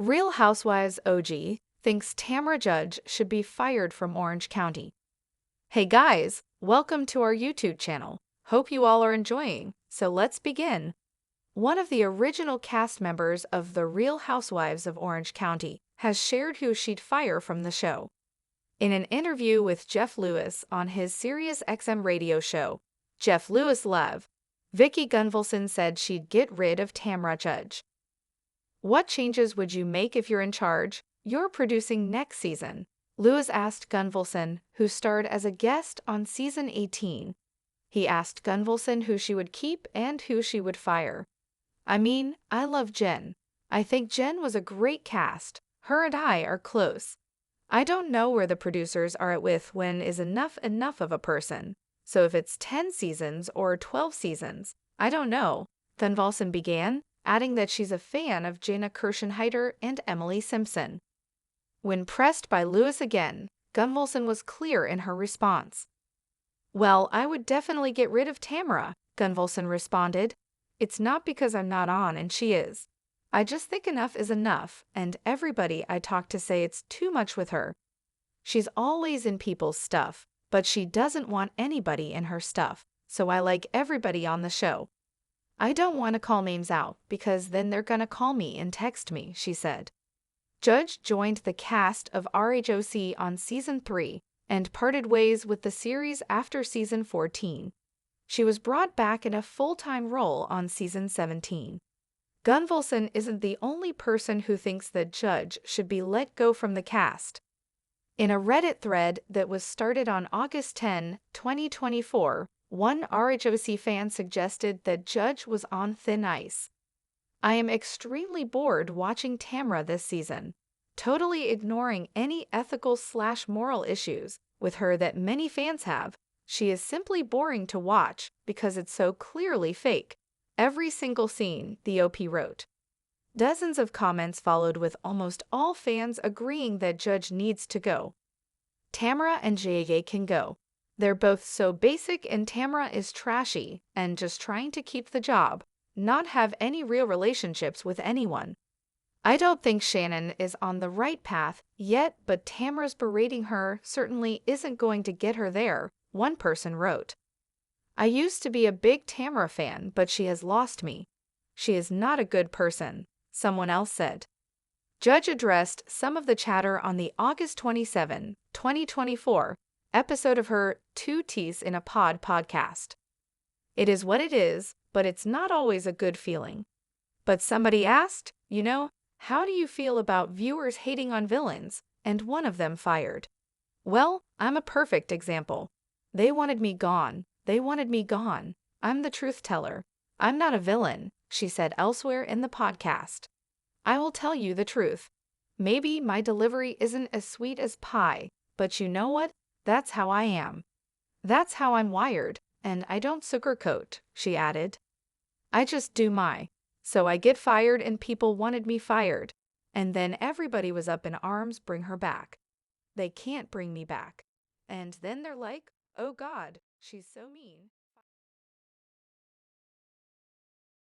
Real Housewives OG thinks Tamra Judge should be fired from Orange County. Hey guys, welcome to our YouTube channel. Hope you all are enjoying, so let's begin. One of the original cast members of The Real Housewives of Orange County has shared who she'd fire from the show. In an interview with Jeff Lewis on his SiriusXM radio show, Jeff Lewis Live, Vicki Gunvalson said she'd get rid of Tamra Judge. What changes would you make if you're in charge? You're producing next season, Lewis asked Gunvalson, who starred as a guest on season 18. He asked Gunvalson who she would keep and who she would fire. I mean, I love Jen. I think Jen was a great cast. Her and I are close. I don't know where the producers are at with when is enough of a person. So if it's 10 seasons or 12 seasons, I don't know, Gunvalson began, adding that she's a fan of Jana Kirschenheiter and Emily Simpson. When pressed by Lewis again, Gunvalson was clear in her response. Well, I would definitely get rid of Tamra, Gunvalson responded. It's not because I'm not on and she is. I just think enough is enough, and everybody I talk to say it's too much with her. She's always in people's stuff, but she doesn't want anybody in her stuff, so I like everybody on the show. I don't want to call names out because then they're gonna call me and text me, she said. Judge joined the cast of RHOC on season 3 and parted ways with the series after season 14. She was brought back in a full-time role on season 17. Gunvalson isn't the only person who thinks that Judge should be let go from the cast. In a Reddit thread that was started on August 10, 2024, one RHOC fan suggested that Judge was on thin ice. I am extremely bored watching Tamra this season, totally ignoring any ethical/moral issues with her that many fans have. She is simply boring to watch because it's so clearly fake. Every single scene, the OP wrote. Dozens of comments followed with almost all fans agreeing that Judge needs to go. Tamra and Jay can go. They're both so basic and Tamra is trashy and just trying to keep the job, not have any real relationships with anyone. I don't think Shannon is on the right path yet, but Tamra's berating her certainly isn't going to get her there, one person wrote. I used to be a big Tamra fan, but she has lost me. She is not a good person, someone else said. Judge addressed some of the chatter on the August 27, 2024, episode of her Two Teas in a Pod podcast. It is what it is, but it's not always a good feeling. But somebody asked, how do you feel about viewers hating on villains, and one of them fired? Well, I'm a perfect example. They wanted me gone. I'm the truth teller. I'm not a villain, she said elsewhere in the podcast. I will tell you the truth. Maybe my delivery isn't as sweet as pie, but you know what? That's how I am. That's how I'm wired, and I don't sugarcoat, she added. I just do my. So I get fired and people wanted me fired. And then everybody was up in arms, bring her back. They can't bring me back. And then they're like, oh God, she's so mean.